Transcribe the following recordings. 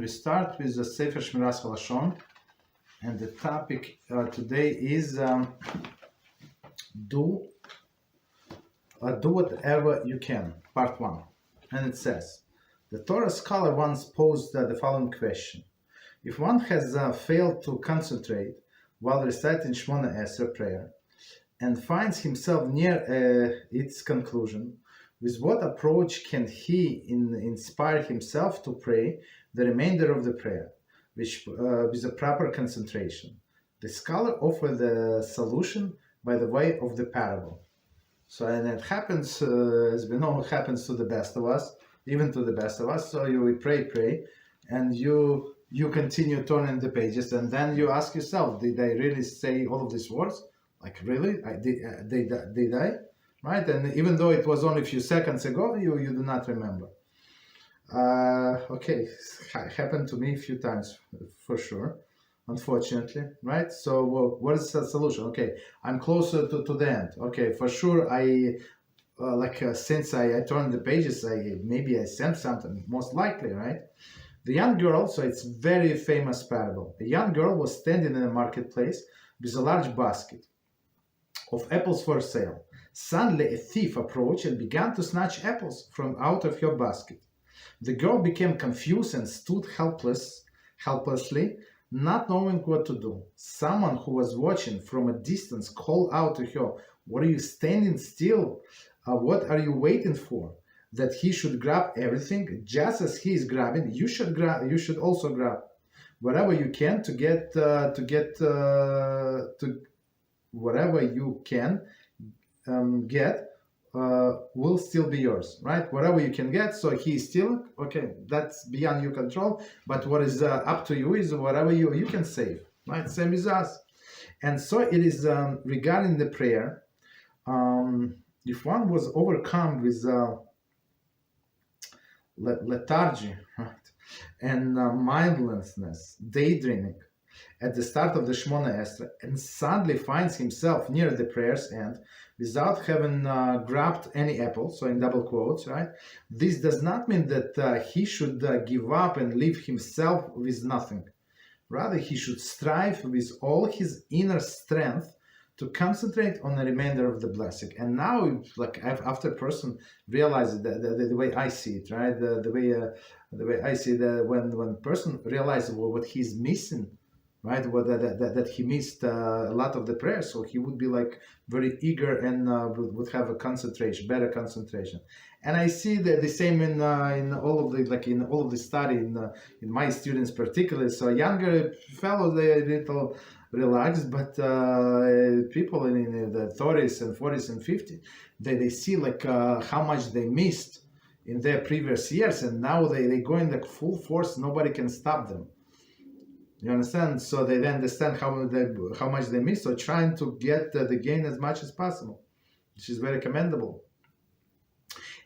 we start with the Sefer Shmiras Haloshon, and the topic today is do whatever you can, part 1. And it says, the Torah scholar once posed the following question. If one has failed to concentrate while reciting Shmona Esrei prayer and finds himself near its conclusion, with what approach can he inspire himself to pray the remainder of the prayer, with a proper concentration? The scholar offered the solution by the way of the parable. So, and it happens, as we know, it happens to the best of us, even to the best of us. So you pray, and you continue turning the pages, and then you ask yourself, did I really say all of these words? Like, really? Did I? Right? And even though it was only a few seconds ago, you do not remember. Okay, it happened to me a few times, for sure, unfortunately, right? So what is the solution? Okay, I'm closer to the end. Okay, for sure, since I turned the pages, maybe I sent something, most likely, right? The young girl, so it's very famous parable. A young girl was standing in a marketplace with a large basket of apples for sale. Suddenly a thief approached and began to snatch apples from out of her basket. The girl became confused and stood helplessly, not knowing what to do. Someone who was watching from a distance called out to her, "What are you standing still? What are you waiting for? That he should grab everything? Just as he is grabbing, you should also grab whatever you can to get whatever you can get will still be yours, right? Whatever you can get, so he is still, okay, that's beyond your control, but what is up to you is whatever you can save, right? Same as us. And so it is regarding the prayer, if one was overcome with lethargy, right, and mindlessness, daydreaming, at the start of the Shmona Esrei, and suddenly finds himself near the prayer's end without having grabbed any apple, so in double quotes, right? This does not mean that he should give up and leave himself with nothing. Rather, he should strive with all his inner strength to concentrate on the remainder of the blessing. And now, like after a person realizes the way I see it, right? The way I see that when person realizes what he's missing, right? That he missed a lot of the prayer, so he would be like very eager and would have a better concentration. And I see the same in all of the study in my students particularly. So younger fellows, they are a little relaxed, but people in the 30s and 40s and 50s, they see like how much they missed in their previous years, and now they go in like full force. Nobody can stop them. You understand? So they understand how much they miss. So trying to get the gain as much as possible, which is very commendable.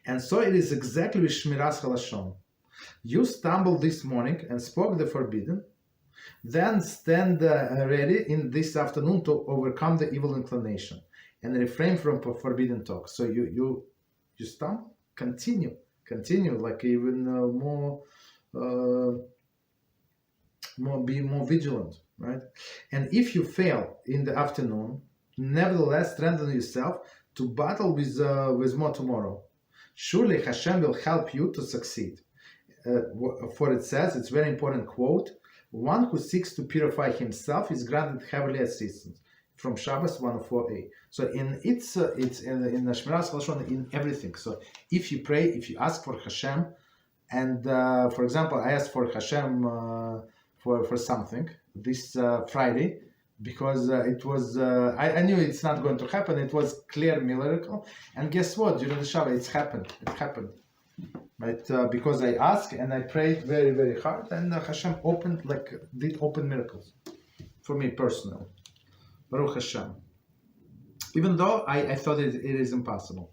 And so it is exactly with Shmiras Haloshon. You stumbled this morning and spoke the forbidden, then stand ready in this afternoon to overcome the evil inclination and refrain from forbidden talk. So you stumble, continue, like even be more vigilant, right? And if you fail in the afternoon, nevertheless strengthen yourself to battle with more tomorrow. Surely Hashem will help you to succeed. For it says, it's very important quote, one who seeks to purify himself is granted heavenly assistance, from Shabbos 104a. So it's in the Shmiras Haloshon in everything. So if you pray, if you ask for Hashem, and for example, I asked for Hashem for something this Friday, because it was I knew it's not going to happen. It was clear miracle, and guess what? During the Shabbat, it happened, right? Because I asked and I prayed very, very hard, and Hashem did open miracles for me personally. Baruch Hashem. Even though I thought it is impossible.